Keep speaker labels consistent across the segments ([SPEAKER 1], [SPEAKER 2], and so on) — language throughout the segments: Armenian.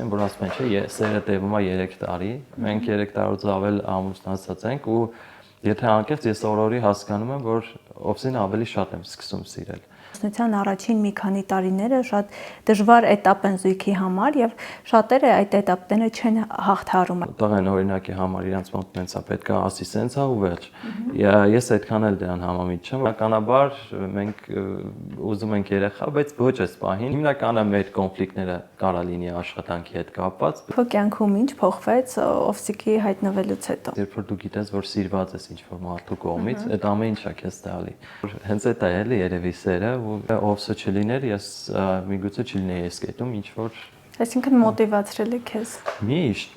[SPEAKER 1] Որ ասում են, չէ, սերը տևում է 3 տարի, մենք 3 տարուց ավել ամուսնացած ենք ու եթե անկեղծ ես օրորի հասկանում եմ, որ ովսին ավելի շատ եմ սկսում սիրել։
[SPEAKER 2] Ամուսնության առաջին մի քանի տարիները շատ դժվար էտապ են զույգի համար եւ շատերը այդ էտապները չեն հաղթահարում։
[SPEAKER 1] Տղեն օրինակի համար իրանց մոտ նենց է պետք է ասի սենց է ու վերջ։ Ես այդքան էլ դրան համամիտ չեմ։ Բնականաբար մենք ուզում ենք երեխա, բայց ոչ այս պահին։ Հիմնականը մեր կոնֆլիկտները կարա լինի աշխատանքի հետ կապված։
[SPEAKER 2] Քո կյանքում ինչ փոխվեց Օվսիկի հայտնվելուց հետո։
[SPEAKER 1] Երբ որ դու գիտես, որ սիրված ես ինչ-որ մարդու կողմից, այդ ամեն ինչը քեզ տալի։ Հենց այդ է էլի երևի սերը, ու Օվսը չլիներ, ես միգուցե չլինեի այս կետում ինչ որ
[SPEAKER 2] Այսինքն մոտիվացրել է քեզ։
[SPEAKER 1] Միշտ,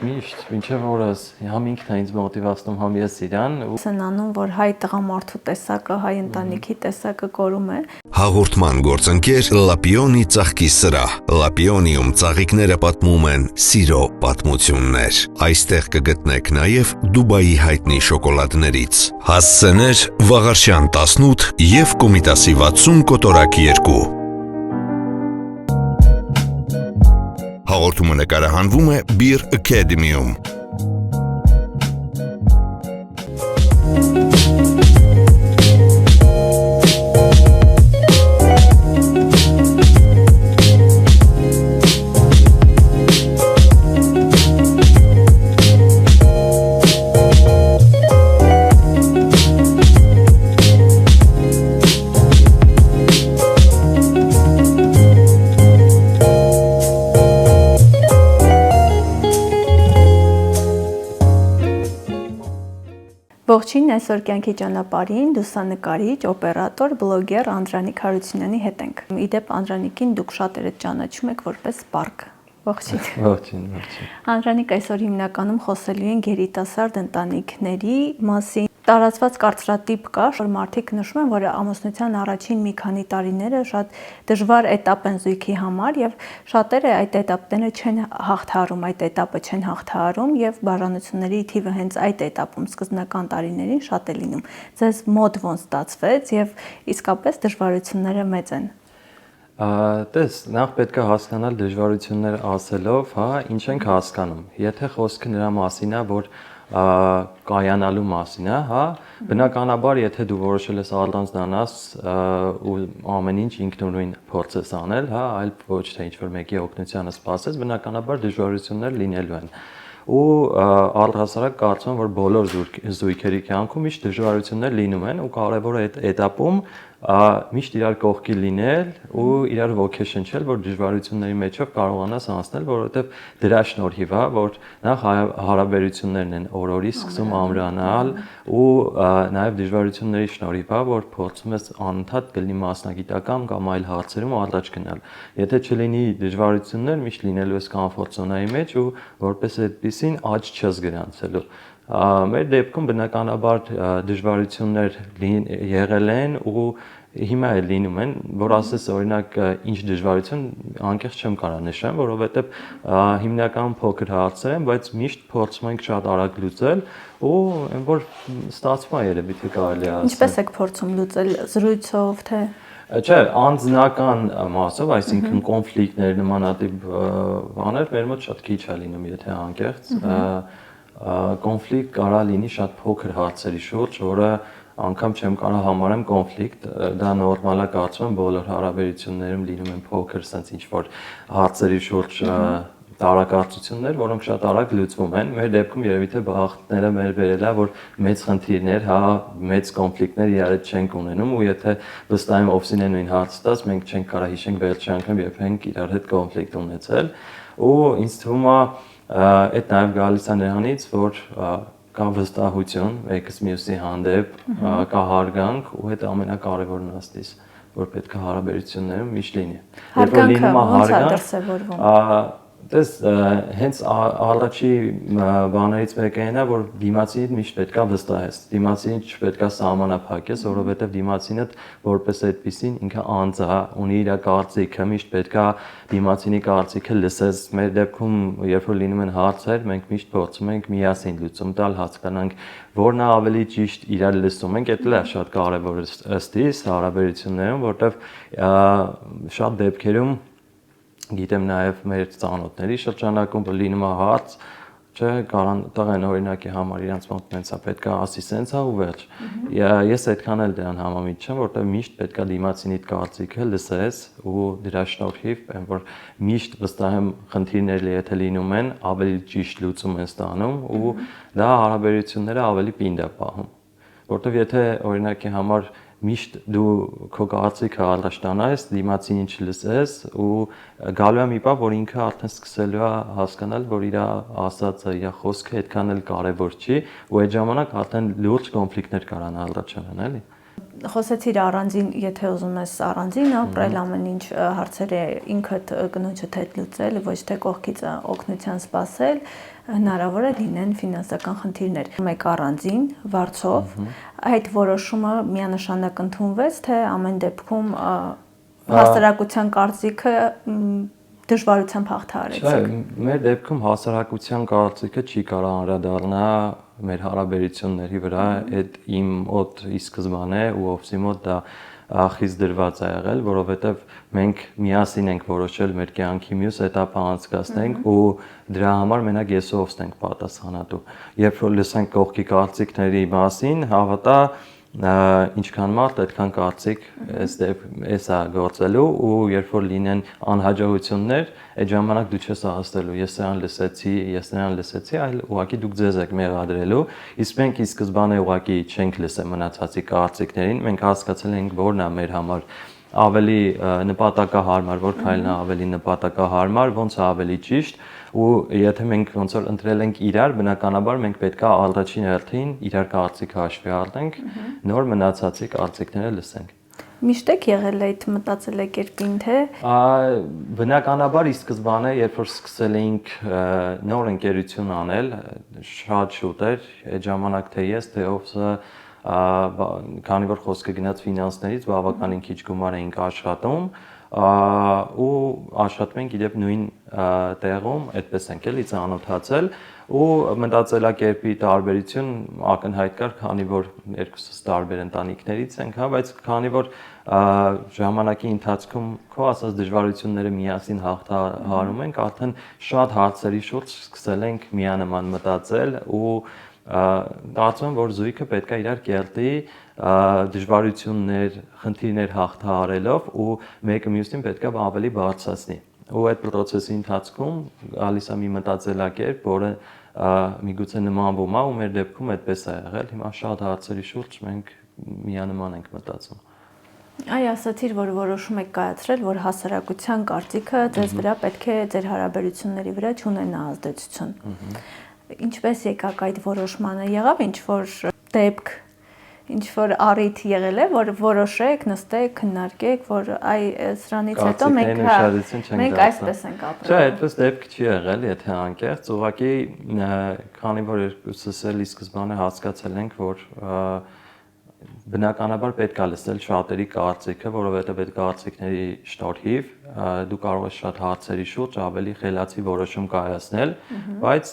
[SPEAKER 1] ինչեւ որս համ ինքն է ինձ մոտիվացնում, համ ես իրան։
[SPEAKER 2] Ասեն անում, որ հայ տղամարդու տեսակը, հայ ընտանիքի տեսակը կորում է։
[SPEAKER 3] Հաղորդման գործընկեր Լապիոնի ծաղկի սրահ։ Լապիոնիում ծաղիկները պատմում են սիրո պատմություններ։ Այստեղ կգտնեք նաև Դուբայի հայտնի շոկոլադներից։ Հասցեներ Վաղարշյան 18 եւ Կոմիտասի 60 կոտորակ 2։ Հաղորդումը նկարահանվում է Beer Academy-ում։
[SPEAKER 2] Ողջույն, այսօր կյանքի ճանապարհին լուսանկարիչ, օպերատոր, բլոգեր Անդրանիկ Հարությունյանի հետ ենք։ Իդեպ Անդրանիկին դուք շատերը ճանաչում եք որպես Սպարկ։ Ողջույն։
[SPEAKER 1] Ողջույն։
[SPEAKER 2] Անդրանիկ, այսօր հիմնականում խոսելու ենք երիտասարդ ընտանիքների մասին։ Տարածված կարծրատիպ կա, որ մարդիկ նշում են, որ ամուսնության առաջին մի քանի տարիները շատ դժվար էտապ են զույգի համար եւ շատերը այդ էտապները չեն հաղթահարում, այդ էտապը չեն հաղթահարում եւ բաժանությունների թիվը հենց այդ էտապում սկզբնական տարիներին շատ է լինում։ Ձեզ մոտ ոնց ստացվեց եւ իսկապես դժվարությունները մեծ են։
[SPEAKER 1] Տես, նախ պետք է հասկանալ դժվարություններ ասելով, հա, ինչ ենք հասկանում։ Եթե խոսքը նրա մասին է, որ կայանալու մասին է, հա, բնականաբար եթե դու որոշել ես առանձնանաս ու ամեն ինչ ինքնուրույն փորձես անել, հա, այլ ոչ թե ինչ-որ մեկի օգնությանը սպասես, բնականաբար դժվարություններ լինելու են։ Ու առհասարակ կարծում եմ, որ բոլոր զույգերի կյանքում միշտ դժվարություններ լինում են ու կարևոր է այդ էտապում միշտ իրար կողքի լինել ու իրար ոգեշնչել, որ դժվարությունների մեջով կարողանաս անցնել, որովհետև դրա շնորհիվ է, որ նախ հարաբերություններն են օրորի սկսում ամրանալ ու նաև դժվարությունների շնորհիվ է, որ փորձում ես անընդհատ կլինի մասնագիտական կամ այլ հարցերում առաջ գնալ։ Եթե չլինի դժվարություններ, միշտ լինելու ես կոմֆորտ զոնայի մեջ ու որպես այդպեսին աճ չես գրանցելու։ Մեր դեպքում բնականաբար դժվարություններ եղել են ու հիմա էլ լինում են, որ ասես օրինակ ինչ դժվարություն անկեղծ չեմ կարող նշեմ, որովհետև հիմնականում փոքր հարցեր են, բայց միշտ փորձում ենք շատ արագ լուծել ու որ ստացվում է երևի թե կարելի է ասել։
[SPEAKER 2] Ինչպես եք փորձում լուծել, զրույցով թե
[SPEAKER 1] Չէ, անձնական մասով, այսինքն կոնֆլիկտներ, նմանատիպ բաներ մեր մոտ շատ քիչ է լինում, եթե անկեղծ կոնֆլիկտ կարա լինի շատ փոքր հարցերի շուրջ, որը անգամ չեմ կարող համարեմ կոնֆլիկտ, դա նորմալ է, կարծում եմ բոլոր հարաբերություններում լինում են փոքր, sense ինչ-որ հարցերի շուրջ տարակարծություններ, որոնք շատ արագ լուծվում են։ Մեր դեպքում երևի թե բախտները մեր վերել է, որ մեծ խնդիրներ, հա, մեծ կոնֆլիկտներ իրար հետ չենք ունենում ու եթե վստահ եմ Օվսին է նույն հարցը տաս, մենք չենք կարող հիշենք վերջի անգամ երբ ենք իրար հետ կոնֆլիկտ ունեցել ու ինձ թվում է այդ նաև գալիս է նրանից, որ կա վստահություն մեկս մյուսի հանդեպ, կա հարգանք ու այդ ամենակարևորն աստիս, որ պետք է հարաբերություններում միշտ լինի։
[SPEAKER 2] Հարգանքը ո՞նց է դրսևորվում։
[SPEAKER 1] Դες հենց առաջի բաներից մեկը այն է, որ դիմացինիդ միշտ պետքա վստահես, դիմացինին չպետքա սահմանափակես, որովհետև դիմացինը որպես այդպեսին ինքը անձ է, ունի իր կարծիքը, միշտ պետքա դիմացինի կարծիքը լսես։ Մեր դեպքում, երբ որ լինում են հարցեր, մենք միշտ փորձում ենք միասին լուծում տալ, հասկանանք, որն է ավելի ճիշտ, իրար լսում ենք, դա էլ է շատ կարևոր ըստ իս հարաբերություններում, որտեղ շատ դեպքերում Գիտեմ նաև մեր ծանոթների շրջանակում լինում է հարց, չէ, տեղ են օրինակի համար իրանց մոտ նենցա պետքա ասի սենցա ու վերջ։ Ես այդքան էլ դրան համամիտ չեմ, որտեղ միշտ պետքա դիմացինիդ կարծիքը լսես ու դրա շնորհիվ այն որ միշտ վստահ եմ խնդիրները եթե լինում են, ավելի ճիշտ լուծում են ստանում ու դա հարաբերությունները ավելի պինդ է պահում։ Որտեղ եթե օրինակի համար միշտ դու քո կարծիքը առաջ տանես, դիմացինին չլսես ու գալու է մի պահ, որ ինքը արդեն սկսելու է հասկանալ, որ իր ասածը, իր խոսքը այդքան էլ կարևոր չի ու այդ ժամանակ արդեն լուրջ կոնֆլիկտներ կարան առաջանան, էլի։
[SPEAKER 2] Խոսեցիր առանձին, եթե ուզում ես առանձին ապրել ամեն ինչ հարցերը ինքդ կնոջդ հետ լուծել, ոչ թե կողքից օգնության սպասել, հնարավոր է լինեն ֆինանսական խնդիրներ։ Մեկ առանձին վարձով այդ որոշումը միանշանակ ընդունվեց, թե ամեն դեպքում հասարակության կարծիքը դժվարությամբ հաղթահարեցիք։
[SPEAKER 1] Չէ, մեր դեպքում հասարակության կարծիքը չի կարող անդրադառնա մեր հարաբերությունների վրա, այդ իմ մոտ ի սկզբանե ու ովսի մոտ դա խիստ դրված է եղել, որովհետև մենք միասին ենք որոշել մեր կյանքի մյուս էտապը անցկացնենք ու դրա համար մենակ ես ու ովսն ենք պատասխանատու։ Երբ որ լսենք կողքի կարծիքների մասին, հավատա ինչքան մարդ այդքան կարծիք էսա գործելու ու երբ որ լինեն անհաջողություններ, այդ ժամանակ դու չես հասնելու, ես նրան լսեցի, այլ ուղղակի դուք ձեզ եք մեղադրելու, իսկ մենք ի սկզբանե ուղղակի չենք լսել մնացածի կարծիքներին, մենք հասկացել ենք որն է մեր համար ավելի նպատակահարմար, որ քայլն է ավելի նպատակահարմար, ոնց է ավելի ճիշտ ու եթե մենք ոնց որ ընտրել ենք իրար, բնականաբար մենք պետքա առաջին հերթին իրար կարծիքը հաշվի առնենք, նոր մնացածի կարծիքները լսենք։
[SPEAKER 2] Միշտ եք եղել այդ մտածելակերպին, թե
[SPEAKER 1] բնականաբար ի սկզբանե, երբ որ սկսել էինք նոր ընկերություն անել, շատ շուտ էր, այդ ժամանակ թե ես, թե ովսը քանի որ խոսքը գնաց ֆինանսներից, բավականին քիչ գումար էինք աշխատում ու աշխատում ենք իդեպ նույն տեղում, այդպես ենք էլի ծանոթացել ու մտածելակերպի տարբերություն ակնհայտ կար, քանի որ երկուսս տարբեր ընտանիքներից ենք, հա, բայց քանի որ ժամանակի ընթացքում քո ասած դժվարությունները միասին հաղթահարում ենք, արդեն շատ հարցերի շուրջ սկսել ենք միանման մտածել ու կարծում եմ, որ զույգը պետք է իրար կերտի դժվարություններ, խնդիրներ հաղթահարելով ու մեկը մյուսին պետք է ավելի բարձրացնի։ Ու այդ process-ի ընթացքում գալիս է մի մտածելակերպ, որը միգուցե նմանվում է ու մեր դեպքում այդպես է եղել։ Հիմա շատ հարցերի շուրջ մենք միանման ենք մտածում։
[SPEAKER 2] Այ ասացիր, որ որոշում եք կայացրել, որ հասարակության կարծիքը ձեզ վրա պետք է ձեր հարաբերությունների վրա չունենա ազդեցություն։ Ինչպես եկաք այդ որոշմանը, եղավ ինչ-որ դեպք, ինչ-որ առիթ եղել է, որ որոշեք, նստեք, քննարկեք, որ այ սրանից հետո մենք այսպես ենք ապրել։
[SPEAKER 1] Չէ, այդպես դեպք չի եղել, եթե անկեղծ, ուղղակի քանի որ երկուսս էլ ի սկզբանե հասկացել ենք, որ բնականաբար պետք է լսել շատերի կարծիքը, որովհետև այդ կարծիքների շնորհիվ դու կարող ես շատ հարցերի շուրջ ավելի խելացի որոշում կայացնել, բայց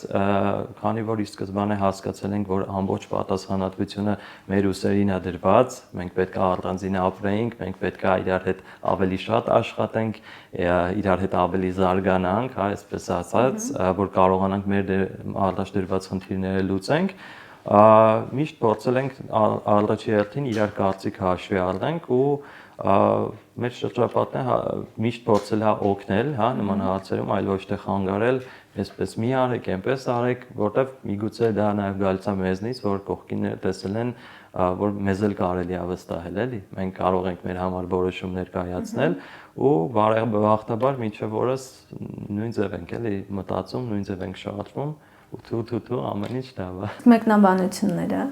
[SPEAKER 1] քանի որ ի սկզբանե հասկացել ենք, որ ամբողջ պատասխանատվությունը մեր ուսերին է դրված, մենք պետք է առանձին ապրենք, մենք պետք է իրար հետ ավելի շատ աշխատենք, իրար հետ ավելի զարգանանք, հա, այսպես ասած, որ կարողանանք մեր առաջ դրված խնդիրները լուծենք, միշտ փորձել ենք առաջի հերթին իրար կարծիքը հաշվի առնենք ու մեր շրջապատն միշտ փորձել է օգնել, հա, նման հարցերում, այլ ոչ թե խանգարել, այսպես մի արեք, այնպես արեք, որտեվ միգուցե դա նաև գալիս է մեզնից, որ կողքինները տեսել են, որ մեզ էլ կարելի է վստահել, էլի, մենք կարող ենք մեր համար որոշումներ կայացնել ու բարեբախտաբար մինչև օրս նույն ձև ենք էլի մտածում, նույն ձև ենք շարժվում ու թու ամեն ինչ լավ է։
[SPEAKER 2] Մեկնաբանությունները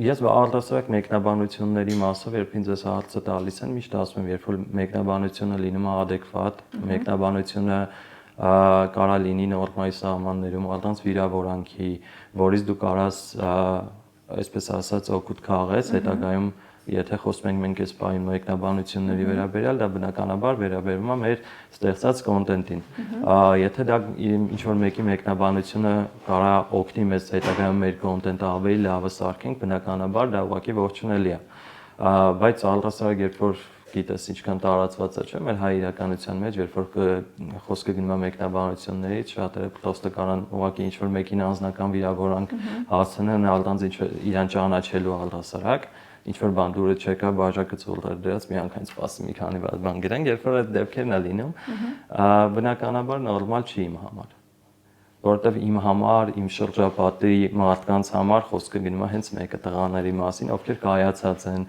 [SPEAKER 1] Ես առհասարակ մեկնաբանությունների մասով, երբ ինձ այս հարցը տալիս են, միշտ ասում եմ, երբ որ մեկնաբանությունը լինում է adekvat, մեկնաբանությունը կարա լինի նորմայի սահմաններում, առանց վիրավորանքի, որից դու կարաս, այսպես ասած, օգուտ քաղես, հետագայում եթե խոսում ենք մենք այս պահին մեկնաբանությունների վերաբերյալ, դա բնականաբար վերաբերում է մեր ստեղծած կոնտենտին։ Եթե դա ինչ-որ մեկի մեկնաբանությունը կարա օգնի մեզ հետագայում մեր կոնտենտը ավելի լավը սարքենք, բնականաբար դա ուղղակի ողջունելի է։ Բայց առհասարակ երբ որ գիտես ինչքան տարածված է, չէ՞, մեր հայ իրականության մեջ, երբ որ խոսքը գնում է մեկնաբանություններից, շատերը պրոստը կարան ուղղակի ինչ-որ մեկին անձնական վիրավորանք հասցնեն, ալտանց իրան ճանաչելու առհասարակ, ինչ-որ բան դուրը չեկա, բաժակը ծուլներ դրած, մի անգամ սպասի մի քանի բան գրեն, երբ որ այդ դեպքերն է լինում, բնականաբար նորմալ չի իմ համար, որովհետև իմ համար, իմ շրջապատի մարդկանց համար խոսքը գնում է հենց մեկը տղաների մասին, ովքեր կայացած են,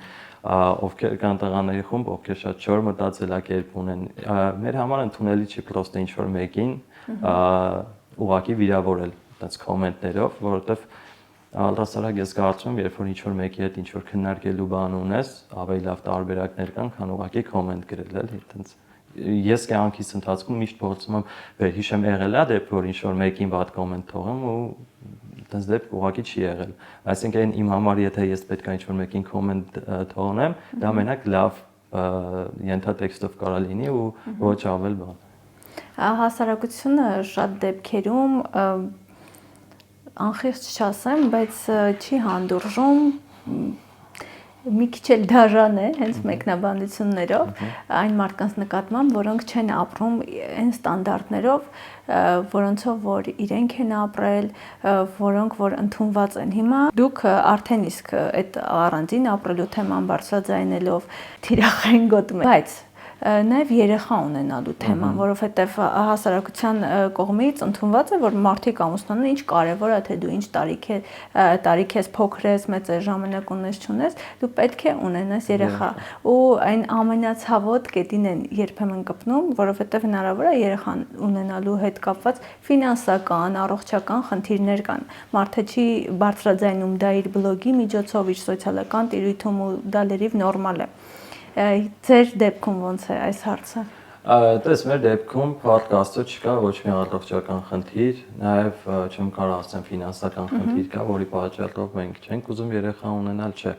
[SPEAKER 1] ովքեր կան տղաների խումբ, ովքեր շատ չոր մտածելակերպ ունեն, մեր համար ընդունելի չի պրոստը ինչ-որ մեկին ուղղակի վիրավորել այդպես կոմենտներով, որովհետև Ալտասարակ ես կարծում եմ, երբ որ ինչ-որ մեկի հետ ինչ-որ քննարկելու բան ունես, ավելի լավ տարբերակներ կան, քան ուղղակի կոմենտ գրել, էլի, այտենց ես կյանքիս ընթացքում միշտ փորձում եմ վերհիշեմ եղել է դեպք, որ ինչ-որ մեկին վատ կոմենտ թողեմ ու այտենց դեպք ուղղակի չի եղել։ Այսինքն իմ համար եթե ես պետք է ինչ-որ մեկին կոմենտ թողնեմ, դա մենակ լավ ենթատեքստով կարա լինի ու ոչ ավել բան։
[SPEAKER 2] Հասարակությունը շատ դեպքերում անխիղճ չասեմ, բայց չի հանդուրժում մի քիչ էլ դաժան է հենց մեկնաբանություններով այն մարդկանց նկատմամբ, որոնք չեն ապրում այն ստանդարտներով, որոնցով որ իրենք են ապրել, որոնք որ ընդունված են հիմա։ Դուք արդեն իսկ այդ առանձին ապրելու թեման բարձրաձայնելով թիրախային գոտում եք, բայց նաև երեխա ունենալու թեման, որովհետև հասարակության կողմից ընդունված է, որ մարդիկ ամուսնանում ինչ կարևոր է, թե դու ինչ տարիք ես, փոքր ես, մեծ ժամանակ ունես, չունես, դու պետք է ունենաս երեխա։ Ու այն ամենացավոտ կետին են երբեմն կպնում, որովհետև հնարավոր է երեխան ունենալու հետ կապված ֆինանսական, առողջական խնդիրներ կան։ Մարդը չի բարձրաձայնում դա իր բլոգի միջոցով, իր սոցիալական տիրույթում ու դա լրիվ նորմալ է։ Ձեր դեպքում ոնց է այս հարցը։
[SPEAKER 1] Տես մեր դեպքում փառք Աստծո չկա ոչ մի առողջական խնդիր, նաև չեմ կարող ասեմ ֆինանսական խնդիր կա, որի պատճառով մենք չենք ուզում երեխա ունենալ, չէ։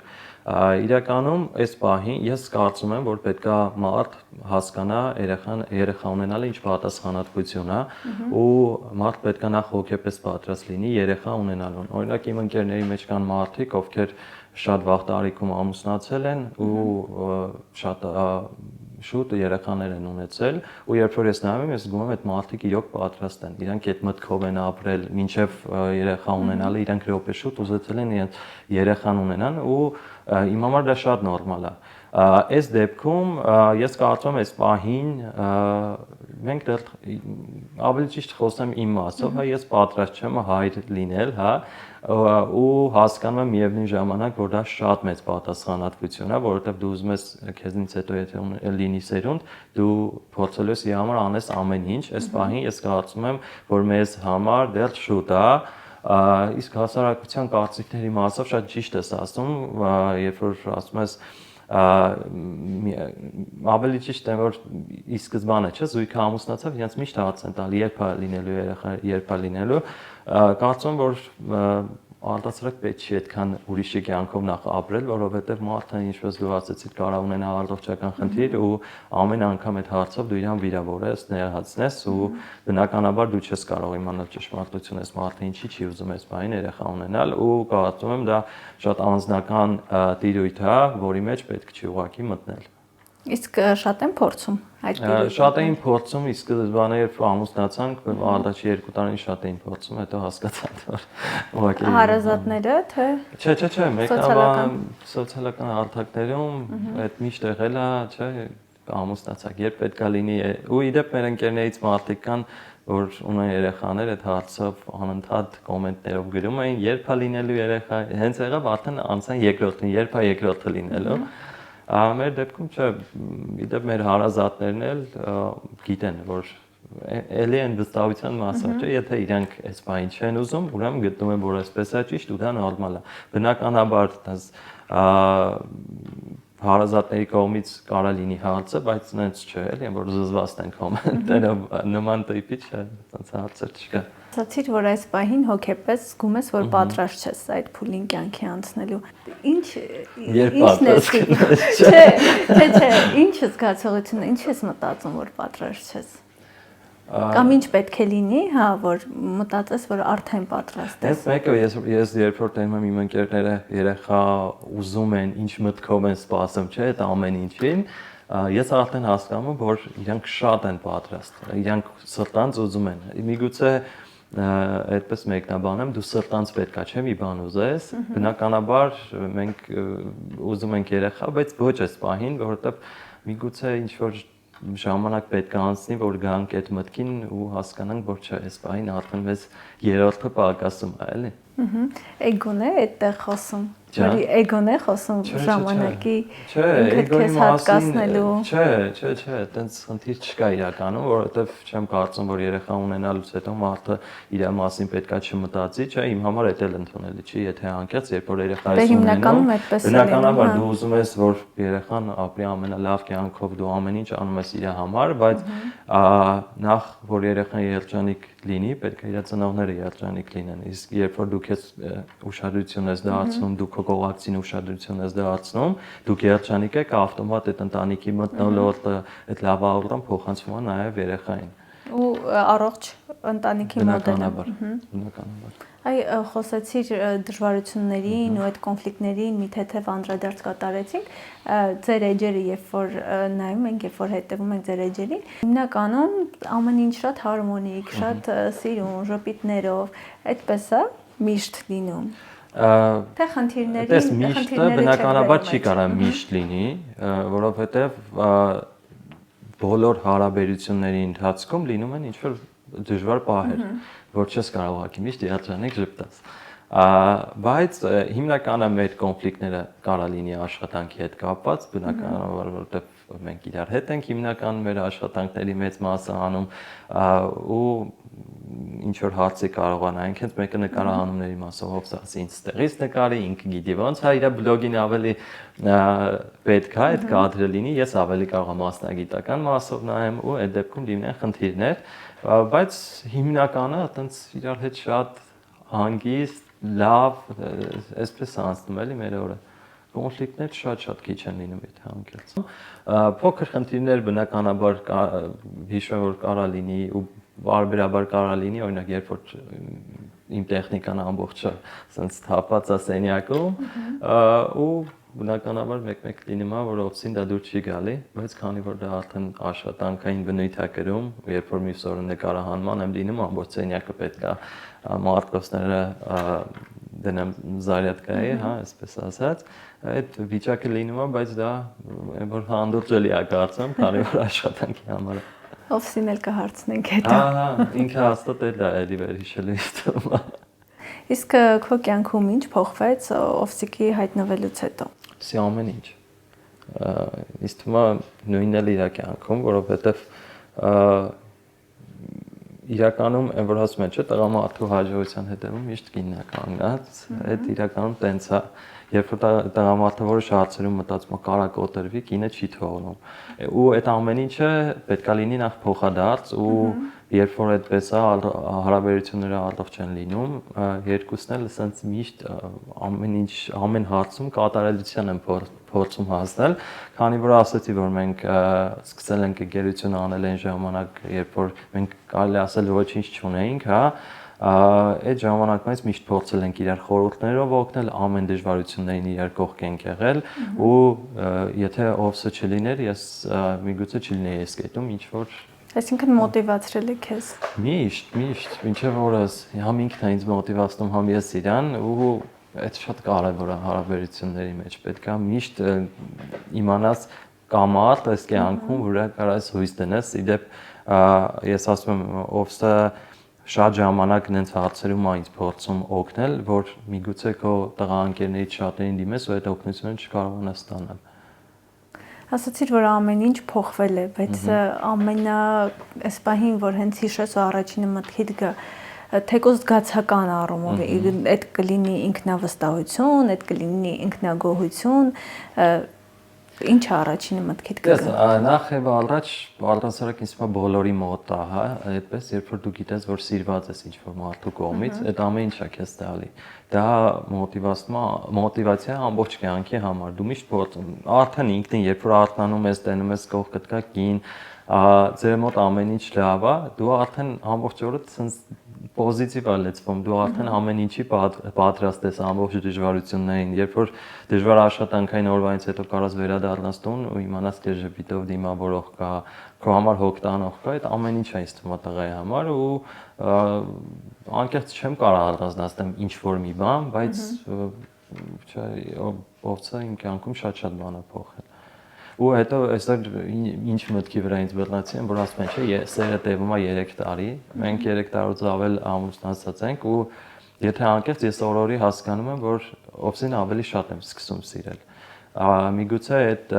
[SPEAKER 1] Իրականում այս պահին ես կարծում եմ, որ պետքա մարդ հասկանա երեխա ունենալը ինչ պատասխանատվություն է ու մարդ պետքա նախ հոգեպես պատրաստ լինի երեխա ունենալուն։ Օրինակ իմ ընկերների մեջ կան մարդիկ, ովքեր շատ վաղ տարիքում ամուսնացել են ու շատ շուտ երեխաներ են ունեցել ու երբ որ ես նայում եմ, ես զգում եմ այդ մարդիկ իրոք պատրաստ են, իրանք այդ մտքով են ապրել, մինչև երեխա ունենալը, իրանք րոպե շուտ ուզեցել են իրենց երեխան ունենան ու իմ համար դա շատ նորմալ է։ Այս դեպքում ես կարծում եմ այս պահին մենք դեռ ավելի ճիշտ խոսեմ իմ մասով, հա ես պատրաստ չեմ հայր լինել, հա ու հասկանում եմ միևնույն ժամանակ, որ դա շատ մեծ պատասխանատվություն է, որովհետև դու ուզում ես քեզնից հետո եթե լինի սերունդ, դու փորձելու ես իր համար անես ամեն ինչ, այս պահին ես կարծում եմ, որ մեզ համար դեռ շուտ է, իսկ հասարակության կարծիքների մասով շատ ճիշտ ես ասում, երբ որ ասում ես ավելի ճիշտ է որ ի սկզբանե չէ զույգը ամուսնացավ իրենց միշտ հարց են տալի երբ է լինելու երեխա երբ է լինելու կարծում եմ որ արտասրակ պետք չի այդքան ուրիշի կյանքով նախ ապրել որովհետև մարդը ինչպես դու ասացիր կարող ունենա առողջական խնդիր ու ամեն անգամ այդ հարցով դու իրան վիրավորես ներհացնես ու բնականաբար դու չես կարող իմանալ ճշմարտությունը այս մարդը ինչի չի ուզում այս բանին երեխա ունենալ ու կարծում եմ դա շատ անձնական տիրույթ է որի մեջ պետք չի ուղղակի մտնել
[SPEAKER 2] Իսկ շատ են փորձում այդ տիրույթը։
[SPEAKER 1] Շատ էին փորձում, իսկ սկզբանե երբ ամուսնացանք, առաջի 2 տարին շատ էին փորձում, հետո հասկացան, որ ուղղակի
[SPEAKER 2] հարազատները թե
[SPEAKER 1] Չէ, մեկնաբան սոցիալական հարթակներում այդ միշտ եղել է, չէ, ամուսնացակ, երբ պետքա լինի ու իդեպ մեր ընկերներից մարդիկ կան, որ ունեն երեխաներ, այդ հարցով անընդհատ կոմենտներով գրում էին, երբ է լինելու երեխա, հենց եղավ արդեն անցան երկրորդին, երբ է երկրորդը լինելու Մեր դեպքում չէ, իդեպ մեր հարազատներն էլ գիտեն, որ էլի են վստահության մասը, չէ, եթե իրանք այս բանը չեն ուզում, ուրեմն գտնում են, որ այսպես է ճիշտ ու դա նորմալ է։ Բնականաբար հարազատների կողմից կարա լինի հարցը, բայց նենց չէ, էլի, որ զզված են կոմենտներով նման տիպի չէ, այնց հարցեր չկա։
[SPEAKER 2] Ասացիր, որ այս պահին հոգեպես զգում ես, որ պատրաստ ես այդ փուլին կյանքի անցնելու։ Ինչ զգացողություն, ինչ ես մտածում, որ պատրաստ ես։ Կամ ինչ պետք է լինի, հա, որ մտածես, որ արդեն պատրաստ ես։
[SPEAKER 1] Այս մեկը ես երբ որ տենում եմ իմ ընկերները երեխա ուզում են, ինչ մտքով են սպասում, չէ, այդ ամեն ինչին, ես արդեն հասկանում եմ, որ իրանք շատ են պատրաստ, իրանք սրտանց ուզում են։ Միգուցե այդպես մեկնաբանեմ, դու սրտանց պետքա չէ մի բան ուզես, բնականաբար մենք ուզում ենք երեխա, բայց ոչ այս պահին, որովհետև միգուցե ինչ որ ժամանակ պետք է անցնի, որ գանք այդ մտքին ու հասկանանք, որ չէ, այս պահին արդեն մեզ երրորդը պակասում է, էլի։
[SPEAKER 2] Էգոն է այդտեղ խոսում։ Որի էգոն է խոսում ժամանակի
[SPEAKER 1] Չէ,
[SPEAKER 2] ինքդ քեզ հատկացնելու։
[SPEAKER 1] Չէ, այտենց խնդիր չկա իրականում, որովհետև չեմ կարծում, որ երեխա ունենալուց հետո մարդը իր մասին պետքա չմտածի, չէ, իմ համար դա էլ ընդունելի չի, եթե անկեղծ, երբ որ երեխա ես
[SPEAKER 2] հիմնականում այդպես է լինում,
[SPEAKER 1] բնականաբար դու ուզում ես, որ երեխան ապրի ամենալավ կյանքով, դու ամեն ինչ անում ես իր համար, բայց նախ որ երեխան երջանիկ լինի, պետք է իր ծնողները երջանիկ լինեն, իսկ երբ որ դու քեզ ուշադրություն ես դարձնում, դու քո կողակցին ուշադրություն ես դարձնում, դու երջանիկ եք, ավտոմատ այդ ընտանիքի մթնոլորտը, այդ լավավորում փոխանցվում է նաև երեխային։
[SPEAKER 2] Ու առողջ ընտանիքի մոդելը։
[SPEAKER 1] Բնականաբար։
[SPEAKER 2] Այ խոսեցիր դժվարություններին ու այդ կոնֆլիկտներին մի թեթև անդրադարձ կատարեցինք, ձեր էջերը երբ որ նայում ենք, երբ որ հետևում ենք ձեր էջերին, հիմնականում ամեն ինչ շատ հարմոնիկ, շատ սիրուն, ժպիտներով, այդպես է միշտ լինում։ Թե խնդիրների
[SPEAKER 1] Այդպես միշտը բնականաբար չի կարող միշտ լինի, որովհետև բոլոր հարաբերությունների ընթացքում լինում են ինչ-որ դժվար պահեր, որ չես կարող ուղղակի միշտ երջանիկ ժպտաս։ Բայց հիմնականը մեր կոնֆլիկտները կարող լինի աշխատանքի հետ կապված, բնականաբար, որովհետև մենք իրար հետ ենք հիմնական մեր աշխատանքների մեծ մասը անում ու ինչ որ հարցի կարողանանք, հենց մեկը նկարահանումների մասով ասի ինձ ստեղից նկարի, ինքը գիտի ոնց է իր բլոգին ավելի պետք է այդ կադրը լինի, ես ավելի կարող եմ մասնագիտական մասով նայեմ ու այդ դեպքում լինեն խնդիրներ, բայց հիմնականը այտենց իրար հետ շատ հանգիստ, լավ, այսպես անցնում էլի մեր օրը։ Կոնֆլիկտներ շատ քիչ են լինում, եթե անկեղծ։ Փոքր խնդիրներ բնականաբար հիշում որ կարա լինի ու բարբերաբար կարա լինի, օրինակ երբ որ իմ տեխնիկան ամբողջը ասենց թափած է սենյակում ու բնականաբար մեկ լինում է որ օֆիսին դա դուր չի գալի, բայց քանի որ դա արդեն աշխատանքային բնույթ է կրում, երբ որ մյուս օրը նկարահանման եմ լինում, ամբողջ սենյակը պետք է մարտկոսները դնեմ զարյատկայի, հա, այսպես ասած, այդ վիճակը լինում է, բայց դա որ հանդուրժելի է կարծում, քանի որ աշխատանքի համար է։
[SPEAKER 2] Օֆիսին էլ կհարցնենք հետո։
[SPEAKER 1] Ինքը հաստատ դա էլի վերհիշելու իստում է։
[SPEAKER 2] Իսկ քո կյանքում ինչ փոխվեց օֆիսի հայտնվելուց հետո։
[SPEAKER 1] Սի ամեն ինչ։ Իսկ թվում է նույնն էլ իր կյանքում, որովհետև իրականում այն որ ասում են, չէ, տղամարդու հաջողության հետևում միշտ կինն է կանգնած, այդ իրականում տենց է։ Երբ որ տղամարդը որոշ հարցերում մտածում է կարա կոտրվի, կինը չի թողնում։ Ու այդ ամեն ինչը պետքա լինի նախ փոխադարձ ու երբ որ այդպես է հարաբերությունները առողջ են լինում, երկուսն էլ ասենց միշտ ամեն ինչ ամեն հարցում կատարելության են փորձում հասնել, քանի որ ասացի որ մենք սկսել ենք գերություն անել այն ժամանակ, երբ որ մենք կարելի ասել ոչինչ չունեինք, հա, այդ ժամանակից միշտ փորձել ենք իրար խորհուրդներով օգնել, ամեն դժվարություններին իրար կողք ենք եղել ու եթե օֆսը չլիներ, ես միգուցե չլինեի այս կետում ինչ որ
[SPEAKER 2] Այսինքն մոտիվացրել է քեզ։
[SPEAKER 1] Միշտ, ինչեւ որս համ ինքն է ինձ մոտիվացնում, համ ես իրան ու այդ շատ կարևոր է հարաբերությունների մեջ։ Պետք է միշտ իմանաս կամարդ այս կյանքում, որ կարաս հույս դնես, իդեպ ես ասում եմ օֆսը շատ ժամանակ նենց հարցերում է ինձ փորձում օգնել, որ միգուցե քո տղաընկերներից շատերին դիմես ու այդ օգնությունը չկարողանաս ստանալ։
[SPEAKER 2] Ասացիր, որ ամեն ինչ փոխվել է, բայց ամենա այս պահին, որ հենց հիշես ու առաջինը մտքիդ գա, թեկոս զգացական առումով, այդ կլինի ինքնավստահություն, այդ կլինի ինքնագոհություն, ինչ է առաջինը մտքիդ գա։
[SPEAKER 1] Նախ եւ առաջ առանցարակ ինձ մա բոլորի մոտ է, հա, այդպես երբ որ դու գիտես, որ սիրված ես ինչ-որ մարդու կողմից, այդ ամեն ինչը քեզ տալի։ Դա մոտիվացիա ամբողջ կյանքի համար։ Դու միշտ փորձում, արդեն ինքնին, երբ որ արթնանում ես, տենում ես կողքդ կա կին, ձեր մոտ ամեն ինչ լավ է, դու արդեն ամբողջ օրը ցենց պոզիտիվ է լեցվում, դու արդեն ամեն ինչի պատրաստ ես ամբողջ դժվարություններին, երբ որ դժվար աշխատանքային օրվանից հետո կարաս վերադառնաս տուն ու իմանաս քեզ ժպիտով դիմավորող կա, քո համար հոգ տանող կա, այդ ամեն ինչ է ինձ թվում տղայի համար ու անկեղծ չեմ կարող առանձնացնել ինչ որ մի բան, բայց չէ, ովցա իմ կյանքում շատ բան է փոխել։ Ու հետո այսօր ինչ մտքի վրա ինձ բռնացի են, որ ասում են, չէ, սերը տևում է 3 տարի, մենք 3 տարուց ավել ամուսնացած ենք ու եթե անկեղծ ես օրորի հասկանում եմ, որ ովսին ավելի շատ եմ սկսում սիրել։ Միգուցե այդ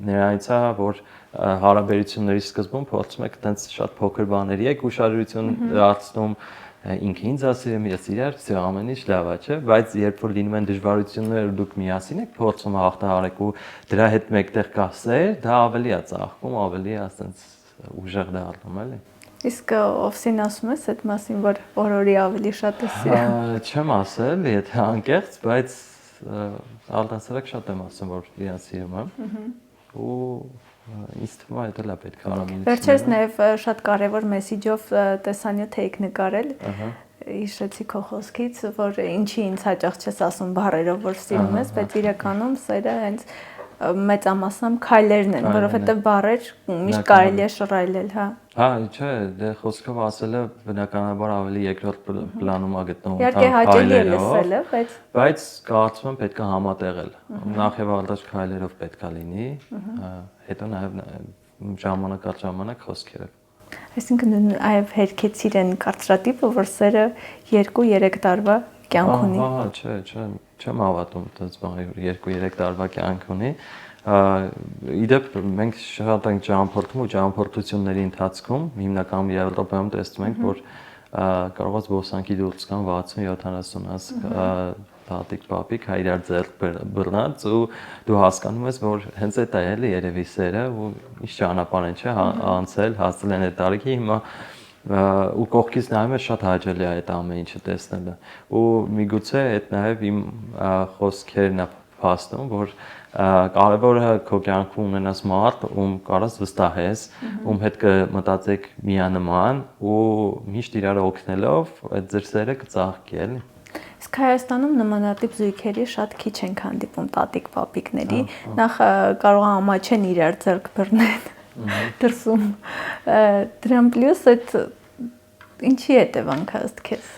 [SPEAKER 1] նրանից է, որ հարաբերությունների սկզբում փորձում եք տենց շատ փոքր բաների եք ուշադրություն դարձնում, ինքը ինձ ասում ես իրար, ամեն ինչ լավ է, չէ, բայց երբ որ լինում են դժվարություններ ու դուք միասին եք փորձում հաղթահարեք ու դրա հետ մեկտեղ կա սեր, դա ավելի է ծաղկում, ավելի է ասենց ուժեղ դառնում, էլի։
[SPEAKER 2] Իսկ ովսին ասում ես այդ մասին, որ օրորի ավելի շատ է սիրում։
[SPEAKER 1] Չեմ ասել, եթե անկեղծ, բայց արտասարակ շատ եմ ասում, որ իրան սիրում եմ։ Ու ինձ թվում է դա պետք է արամիլություն։
[SPEAKER 2] Վերջերս նաև շատ կարևոր մեսիջով տեսանյութ եք նկարել։ Հիշեցի քո խոսքից, որ ինչի ինձ հաճախ չես ասում բառերով, որ սիրում ես, բայց իրականում սերը հենց մեծամասամբ քայլերն են, որովհետև բառեր միշտ կարելի է շռայլել, հա։
[SPEAKER 1] Հա, չէ, դե խոսքով ասելը բնականաբար ավելի երկրորդ պլանում է գտնվում։
[SPEAKER 2] Իհարկե հաճելի է լսելը,
[SPEAKER 1] բայց կարծում եմ պետք է համատեղել։ Նախ եւ առաջ քայլերով պետք է լինի, հետո նաեւ ժամանակ առ ժամանակ խոսքերով։
[SPEAKER 2] Այսինքն այև հերքեցիր են կարծրատիպը, որ սերը 2-3 տարվա կյանք ունի։
[SPEAKER 1] Հա, չէ, չեմ հավատում այդպես բանի, որ 2-3 տարվա կյանք ունի։ Իդեպ մենք շատ ենք ճամփորդում ու ճամփորդությունների ընթացքում հիմնականում Եվրոպայում տեսնում ենք, որ կարող է զբոսանքի դուրս գան 60-70 անց տատիկ պապիկ հայ իրար ձեռք բռնած ու դու հասկանում ես, որ հենց այդ է էլի երևի սերը ու ինչ ճանապարհ են չէ անցել, հասել են այդ տարիքի հիմա ու կողքից նայում ես շատ հաճելի է այդ ամեն ինչը տեսնելը ու միգուցե այդ նաև իմ խոսքերն է փաստում, որ կարևորը քո կյանքում ունենաս մարդ, ում կարաս վստահես, ում հետ կմտածեք միանման ու միշտ իրար օգնելով այդ ձեր սերը կծաղկի էլի։
[SPEAKER 2] Իսկ Հայաստանում նմանատիպ զույգերի շատ քիչ ենք հանդիպում տատիկ պապիկների, նախ կարող է ամաչեն իրար ձեռք բռնեն դրսում։ Դրան պլյուս այդ ինչի հետևանք ըստ քեզ։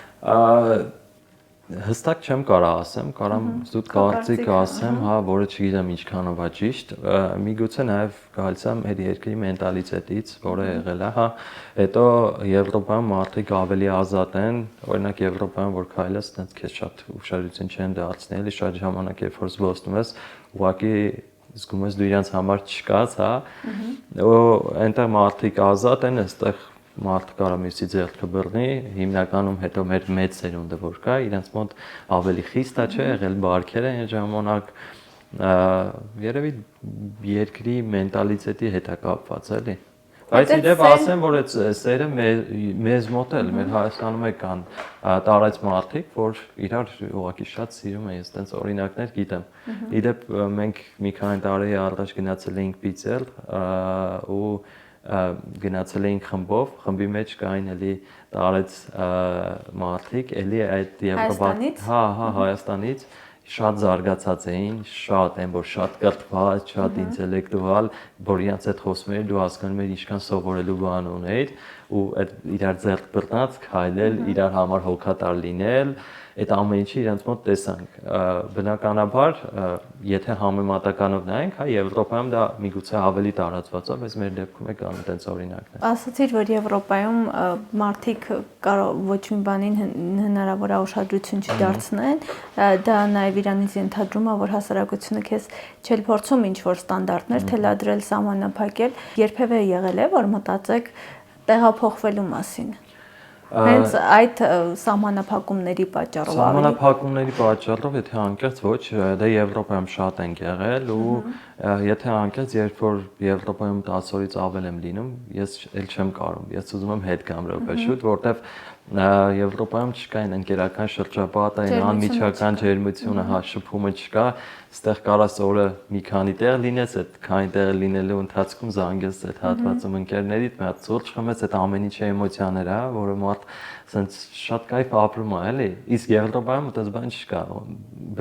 [SPEAKER 1] Հստակ չեմ կարող ասեմ, կարամ զուտ կարծիք ասեմ, հա, որը չգիտեմ ինչքանով է ճիշտ։ Միգուցե նաև գալիս եմ այդ երկրի մենտալիտետից, որը եղել է, հա, հետո Եվրոպայում մարդիկ ավելի ազատ են, օրինակ Եվրոպայում որ քայլես, այդպես քեզ շատ ուշադրություն չեն դարձնի, էլի շատ ժամանակ երբ որ զբոսնում ես, ուղղակի զգում ես դու իրանց համար չկաս, հա, ու այնտեղ մարդիկ ազատ են, այստեղ մարդը կարող մյուսի ձեռքը բռնի, հիմնականում հետո մեր մեծ սերունդը որ կա, իրենց մոտ ավելի խիստ է, չէ, եղել բարքերը այն ժամանակ երևի երկրի մենտալիտետի հետ է կապված, էլի։ Բայց իդեպ ասեմ, որ այդ սերը մեզ մոտ էլ, մեր Հայաստանում է կան տարած մարդիկ, որ իրար ուղղակի շատ սիրում են, ես տենց օրինակներ գիտեմ։ Իդեպ մենք մի քանի տարի առաջ գնացել էինք Պիցել ու գնացել էինք խմբով, խմբի մեջ կային էլի տարեց մարդիկ, էլի այդ Եվրոպայից, հա, Հայաստանից շատ զարգացած էին, շատ են, որ շատ կրթված, շատ ինտելեկտուալ, որ իրանց հետ խոսում էր, դու հասկանում ես ինչքան սովորելու բան ուներ ու այդ իրար ձեռք բռնած քայլել, իրար համար հոգատար լինել, այդ ամեն ինչը իրանց մոտ տեսանք։ Բնականաբար, եթե համեմատականով նայենք, հա, Եվրոպայում դա միգուցե ավելի տարածված է, բայց մեր դեպքում է կան այդպես օրինակներ։
[SPEAKER 2] Ասացիր, որ Եվրոպայում մարդիկ կարող ոչ մի բանին հնարավոր է ուշադրություն չդարձնեն, դա նաև իրանից ենթադրում է, որ հասարակությունը քեզ չէ փորձում ինչ-որ ստանդարտներ թելադրել, սահմանափակել, երբևէ եղել է, որ մտածեք տեղափոխվելու մասին։ Հենց այդ սահմանափակումների պատճառով
[SPEAKER 1] Սահմանափակումների պատճառով, եթե անկեղծ ոչ, դա Եվրոպայում շատ են եղել ու եթե անկեղծ երբ որ Եվրոպայում 10 օրից ավել եմ լինում, ես էլ չեմ կարող, ես ուզում եմ հետ գամ րոպե շուտ, որտեվ Եվրոպայում չկա այն ընկերական շրջապատը, այն անմիջական ջերմությունը, հա, շփումը չկա, այստեղ կարաս օրը մի քանի տեղ լինես, այդ քանի տեղ լինելու ընթացքում զանգես այդ հատվածում ընկերներիդ, մի հատ սուրճ խմես, այդ ամեն ինչի էմոցիաներ, հա, որը մարդ սենց շատ կայֆ ապրում է, էլի։ Իսկ Եվրոպայում այդպես բան չկա։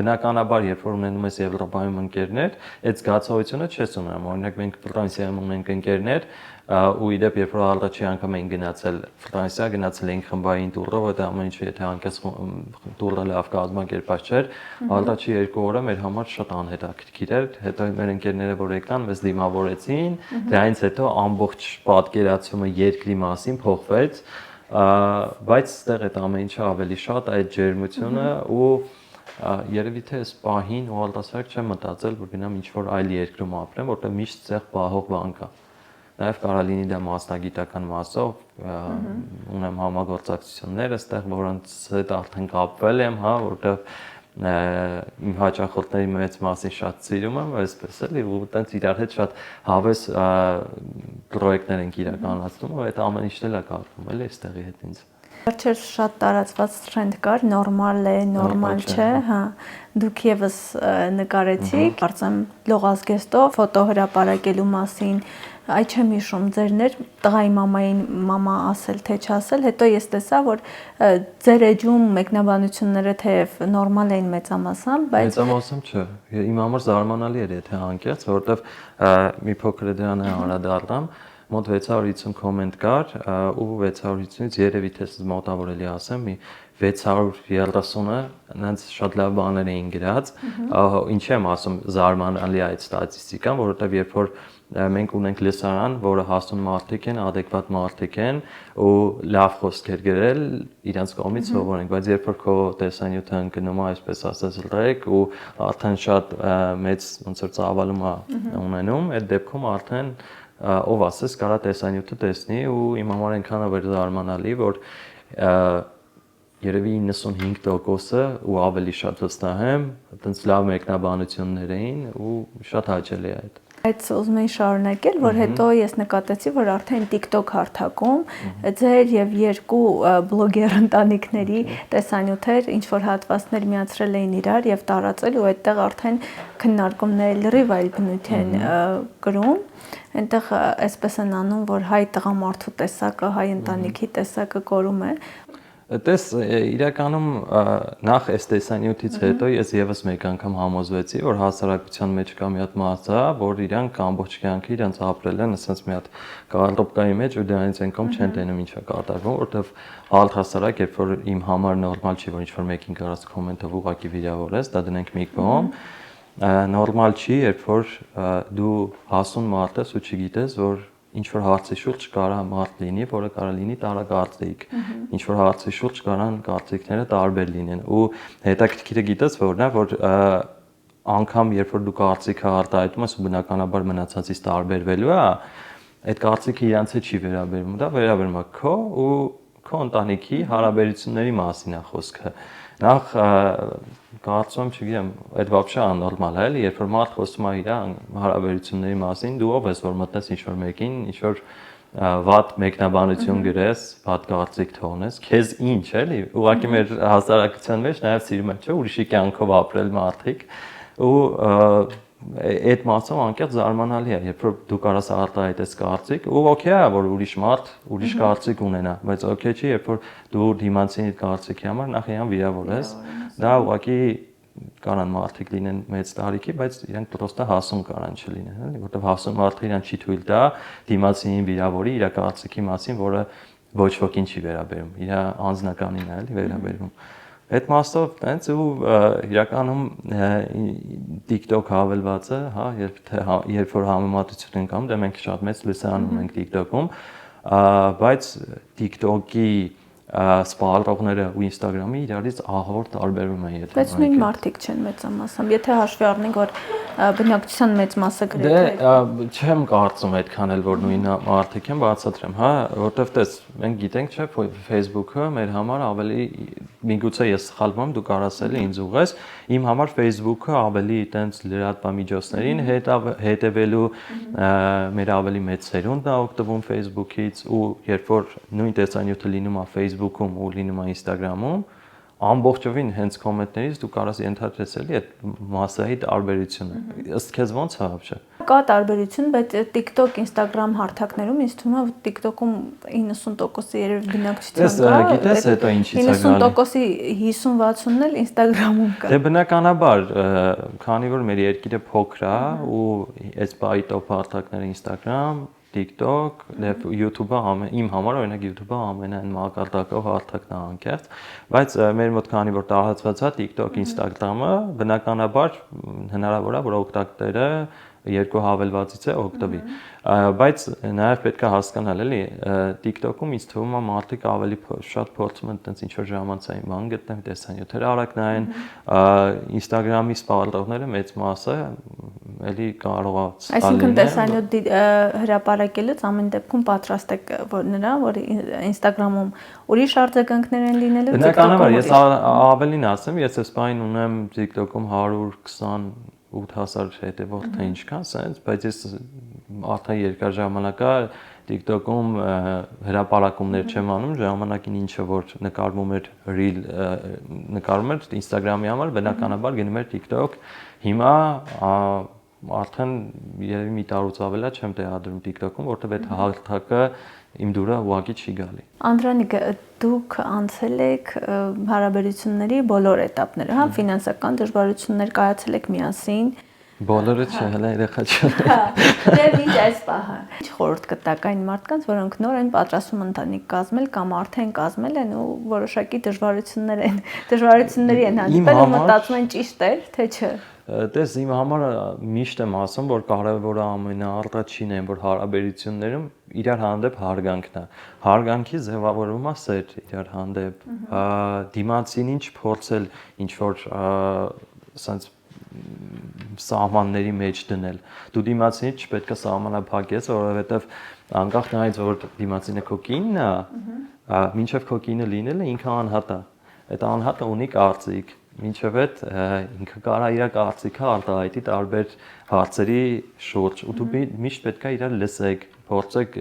[SPEAKER 1] Բնականաբար, երբ որ ունենում ես Եվրոպայում ընկերներ, այդ զգացողությունը չես ունենում։ Օրինակ մենք Ֆրանսիայում ունենք ընկերներ, ու իդեպ երբ որ առաջի անգամ էին գնացել Ֆրանսիա, գնացել էին խմբային տուրով, այդ ամեն ինչը եթե անկես տուրը լավ կազմակերպած չէր, առաջի 2 օրը մեր համար շատ անհետաքրքիր էր, հետո մեր ընկերները որ եկան, մեզ դիմավորեցին, դրանից հետո ամբողջ պատկերացումը երկրի մասին փոխվեց, բայց այդտեղ այդ ամեն ինչը ավելի շատ այդ ջերմությունը ու երևի թե այս պահին ու ալտասարակ չեմ մտածել, որ գնամ ինչ-որ այլ երկրում ապրեմ, որտեղ միշտ ցեղ պահող բան կա։ Նաև կարող լինի դա մասնագիտական մասով, ունեմ համագործակցություններ այստեղ, որոնց հետ արդեն կապվել եմ, հա, որտեղ իմ հաճախորդների մեծ մասին շատ սիրում եմ, այսպես էլի, ու տենց իրար հետ շատ հավես պրոյեկտներ ենք իրականացնում, ու այդ ամեն ինչն էլ է կապվում, էլի, այստեղի հետ ինձ։
[SPEAKER 2] Վերջերս շատ տարածված տրենդ կար, նորմալ է, նորմալ չէ, հա, դուք եւս նկարեցիք, կարծեմ լողազգեստով ֆոտո հրապարակելու մասին, այ չեմ հիշում, ձերներ տղայի մամային մամա ասել թե չասել, հետո ես տեսա, որ ձեր էջում մեկնաբանությունները թեև նորմալ էին մեծամասամբ, բայց
[SPEAKER 1] մեծամասամբ չէ, իմ համար զարմանալի էր, եթե անկեղծ, որովհետև մի փոքր դրան է անդրադառնամ, մոտ 650 կոմենտ կար ու 650-ից երևի թե մոտավոր էլի ասեմ, մի 630-ը նրանց շատ լավ բաներ էին գրած, ինչի եմ ասում զարմանալի այդ ստատիստիկան, որովհետև երբ որ մենք ունենք լսարան, որը հասուն մարդիկ են, adekvat մարդիկ են ու լավ խոսքեր գրել, իրանց կողմից սովորենք, բայց երբ որ քո տեսանյութը ընկնում է, այսպես ասած, լրեք ու արդեն շատ մեծ ոնց որ ծավալում է ունենում, այդ դեպքում արդեն ով ասես կարա տեսանյութը տեսնի ու իմ համար այնքան է զարմանալի, որ երևի 95%-ը ու ավելի շատ վստահ եմ, այտենց լավ մեկնաբանություններ էին ու շատ հաճելի է այդ։
[SPEAKER 2] Այդ ուզում էի շարունակել, որ հետո ես նկատեցի, որ արդեն TikTok հարթակում ձեր եւ երկու բլոգեր ընտանիքների տեսանյութեր, ինչ որ հատվածներ միացրել էին իրար եւ տարածել ու այդտեղ արդեն քննարկումների լրիվ այլ բնույթ են կրում։ Այնտեղ այսպես են անում, որ հայ տղամարդու տեսակը, հայ ընտանիքի տեսակը կորում է։
[SPEAKER 1] Այդպես իրականում նախ այս տեսանյութից հետո ես եւս մեկ անգամ համոզվեցի, որ հասարակության մեջ կա մի հատ մասա, որ իրանք ամբողջ կյանքը իրանք ապրել են ասած մի հատ կառտոպկայի մեջ ու դրանից այնքան չեն տենում ինչա կատարվում, որովհետեւ հասարակ երբ որ իմ համար նորմալ չի, որ ինչ որ մեկին կարած կոմենտով ուղակի վիրավորես, դա դնենք մի կողմ, նորմալ չի, երբ որ դու հասուն մարդ ես ու չգիտես, որ ինչ որ հարցի շուրջ կարա մարդ լինի, որը կարա լինի տարակարծիք, ինչ որ հարցի շուրջ կարան կարծիքները տարբեր լինեն ու հետաքրքիրը գիտես որն է, որ անգամ երբ որ դու կարծիքը արտահայտում ես ու բնականաբար մնացածից տարբերվելու է, այդ կարծիքը իրանց հետ չի վերաբերվում, դա վերաբերում է քո ու քո ընտանիքի հարաբերությունների մասին է խոսքը։ Նախ կարծում եմ, չգիտեմ, այդ вообще աննորմալ է, էլի, երբ որ մարդ խոսում է իր հարաբերությունների մասին, դու ով ես որ մտնես ինչ-որ մեկին, ինչ-որ վատ մեկնաբանություն գրես, վատ կարծիք թողնես, քեզ ինչ, էլի, ուղղակի մեր հասարակության մեջ նաև սիրում են, չէ՞, ուրիշի կյանքով ապրել մարդիկ ու այդ մասով անկեղծ զարմանալի է, երբ որ դու կարաս արտահայտես կարծիք, ու օքեյ է, որ ուրիշ մարդ ուրիշ կարծիք ունենա, բայց օքեյ չի, երբ որ դու դիմացինի կարծիքի համար նախ իրան վիրավորես, դա ուղղակի կարան մարդիկ լինեն մեծ տարիքի, բայց իրանք պրոստը հասուն կարան չլինեն, էլի, որտեղ հասուն մարդը իրան չի թույլ տա դիմացինին վիրավորի իր կարծիքի մասին, որը ոչ ոքին չի վերաբերում, իր անձնականին է, էլի, վերաբերում։ Այդ մասով տենց ու իրականում TikTok հավելվածը, հա, երբ որ համեմատություն ենք անում, դե մենք շատ մեծ լսարան ունենք TikTok-ում, բայց TikTok-ի սպառողները ու Instagram-ի իրարից ահավոր տարբերվում են, եթե
[SPEAKER 2] բայց նույն մարդիկ չեն մեծամասամբ, եթե հաշվի առնենք, որ բնակչության մեծ մասը գրեթե
[SPEAKER 1] դե չեմ կարծում այդքան էլ որ նույն մարդիկ են, բացատրեմ, հա, որովհետև տես մենք գիտենք, չէ, Facebook-ը մեր համար ավելի միգուցե ես սխալվում եմ, դու կարաս էլի ինձ ուղես, իմ համար Facebook-ը ավելի տենց լրատվամիջոցներին հետևելու մեր ավելի մեծ սերունդն է օգտվում Facebook-ից ու երբ որ նույն տեսանյութը լինում է Facebook-ում ու լինում է Instagram-ում, ամբողջովին հենց կոմենտներից դու կարաս ենթադրես էլի այդ մասայի տարբերությունը։ Ըստ քեզ ո՞նց է вообще։
[SPEAKER 2] Կա տարբերություն, բայց TikTok, Instagram հարթակներում ինձ թվում է TikTok-ում 90%-ը երևի բնակչության կա։
[SPEAKER 1] Գիտես հետո ինչից է գալի։
[SPEAKER 2] 90%-ի 50-60-ն էլ Instagram-ում կա։
[SPEAKER 1] Դե բնականաբար, քանի որ մեր երկիրը փոքր է ու այս բայ տոփ հարթակները Instagram, TikTok, YouTube-ը իմ համար օրինակ YouTube-ը ամենայն մակարդակով հարթակն է անկեղծ, բայց մեր մոտ քանի որ տարածված է TikTok, Instagram-ը, բնականաբար հնարավոր է որ օգտակները երկու հավելվածից է օգտվի, բայց նաև պետք է հասկանալ էլի TikTok-ում ինձ թվում է մարդիկ ավելի շատ փորձում են տենց ինչ որ ժամանցային բան գտնեն, տեսանյութեր արագ նայեն, Instagram-ի սպառողները մեծ մասը էլի կարող է սխալ լինել։
[SPEAKER 2] Այսինքն տեսանյութ հրապարակելուց ամեն դեպքում պատրաստ եք նրան, որ Instagram-ում ուրիշ արձագանքներ են լինելու,
[SPEAKER 1] Բնականաբար ես ավելին ասեմ, ես այս բան ունեմ TikTok-ում 128,000 հետևող թե ինչքան sense, բայց ես արդեն երկար ժամանակ է TikTok-ում հրապարակումներ չեմ անում, ժամանակին ինչը որ նկարվում էր reel նկարվում էր Instagram-ի համար, բնականաբար գնում էր TikTok, հիմա արդեն երևի մի տարուց ավել է չեմ տեղադրում TikTok-ում, որտեղ այդ հարթակը իմ դուրը ուղղակի չի գալի։
[SPEAKER 2] Անդրանիկ, դուք անցել եք հարաբերությունների բոլոր էտապները, հա, ֆինանսական դժվարություններ կայացել եք միասին։
[SPEAKER 1] Բոլորը չէ, հələ երեխա չունեմ։
[SPEAKER 2] Դե ինչ այս պահը։ Ինչ խորհուրդ կտաք այն մարդկանց, որոնք նոր են պատրաստվում ընտանիք կազմել կամ արդեն կազմել են ու որոշակի դժվարությունների են հանդիպել ու մտածում են ճիշտ է, թե չէ։
[SPEAKER 1] Տես իմ համար միշտ եմ ասում, որ կարևորը ամենաառաջինն է, որ հարաբերություններում իրար հանդեպ հարգանքն է։ Հարգանքի ձևավորվում է սեր իրար հանդեպ։ Դիմացին ինչ փորձել, ինչ որ ասենց սահմանների մեջ դնել։ Դու դիմացինից չպետք է սահմանափակես, որովհետև անկախ նրանից որ դիմացինը քո կինն է, մինչև քո կինը լինելը ինքը անհատ է։ Այդ անհատը ունի կարծիք, մինչև այդ ինքը կարա իր կարծիքը արտահայտի տարբեր հարցերի շուրջ, ու դու միշտ պետք է իրար լսեք, փորձեք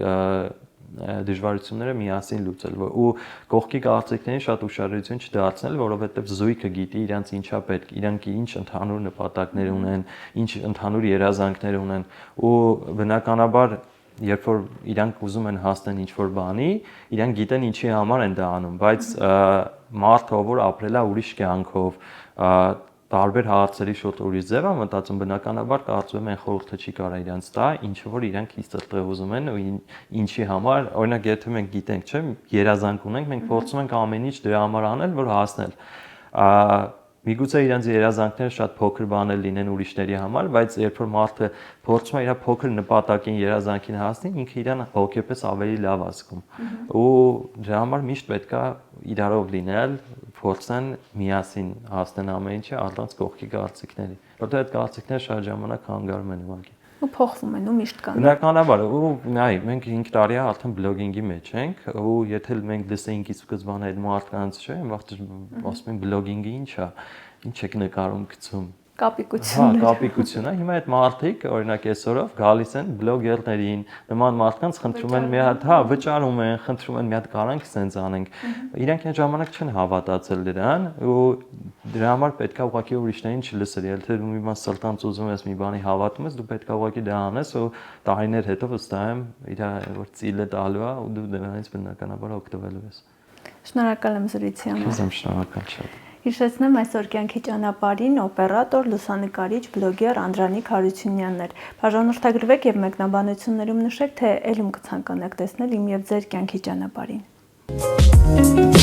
[SPEAKER 1] դժվարությունները միասին լուծել ու կողքի կարծիքներին շատ ուշադրություն չդարձնել, որովհետև զույգը գիտի իրանց ինչա պետք, իրանք ինչ ընդհանուր նպատակներ ունեն, ինչ ընդհանուր երազանքներ ունեն ու բնականաբար երբ որ իրանք ուզում են հասնել ինչ-որ բանի, իրանք գիտեն ինչի համար են դա անում, բայց մարդը որ ապրել է ուրիշ կյանքով, տարբեր հարցերի շուրջ ուրիշ ձև է մտածում, բնականաբար կարծում եմ այն խորհուրդը չի կարա իրանց տա, ինչը որ իրանք իստեղ ուզում են ու ինչի համար, օրինակ եթե մենք գիտենք, չէ, երազանք ունենք, մենք փորձում ենք ամեն ինչ դրա համար անել, որ հասնել։ Միգուցե իրանց երազանքները շատ փոքր բաներ լինեն ուրիշների համար, բայց երբ որ մարդը փորձում է իր փոքր նպատակին, երազանքին հասնել, ինքը իրան հոգեպես ավելի լավ ասում։ Ու դրա համար միշտ պետք է իրարով լինել, փորձեն միասին հասնել ամեն ինչը առանց կողքի կարծիքների, որտեղ այդ կարծիքները շատ ժամանակ հանգարում են ուղղակի։
[SPEAKER 2] Ու փոխվում են ու միշտ կան։
[SPEAKER 1] Բնականաբար, ու նայ, մենք 5 տարի է արդեն բլոգինգի մեջ ենք, ու եթե մենք լսեինք սկզբանե այդ մարդկանց, չէ, ասում են բլոգինգը ինչ է, ինչ եք նկարում գցում։
[SPEAKER 2] Կապիկություններ։
[SPEAKER 1] Հա, կապիկություն է։ Հիմա այդ մարդիկ, օրինակ այսօրով գալիս են բլոգերներին, նման մարդկանց խնդրում են մի հատ, հա, վճարում են, խնդրում են մի հատ կարանք սենց անենք։ Իրանք այն ժամանակ չեն հավատացել դրան, ու դրա համար պետք է ուղղակի ուրիշներին չլսել, եթե դու մի բան սրտանց ուզում ես մի բանի հավատում ես, դու պետք է ուղղակի դա անես ու տարիներ հետո վստահ եմ իր որ ծիլը տալու է ու դու դրանից բնականաբար օգտվելու ես։
[SPEAKER 2] Շնորհակալ եմ զրույցի համար։
[SPEAKER 1] Ես եմ շնորհակալ շատ։
[SPEAKER 2] Հիշեցնեմ այսօր կյանքի ճանապարհին օպերատոր, լուսանկարիչ, բլոգեր Անդրանիկ Հարությունյանն էր։ Բաժանորդագրվեք եւ մեկնաբանություններում նշեք, թե ելում կցանկանաք տեսնել իմ եւ ձեր կյանքի ճանապարհին։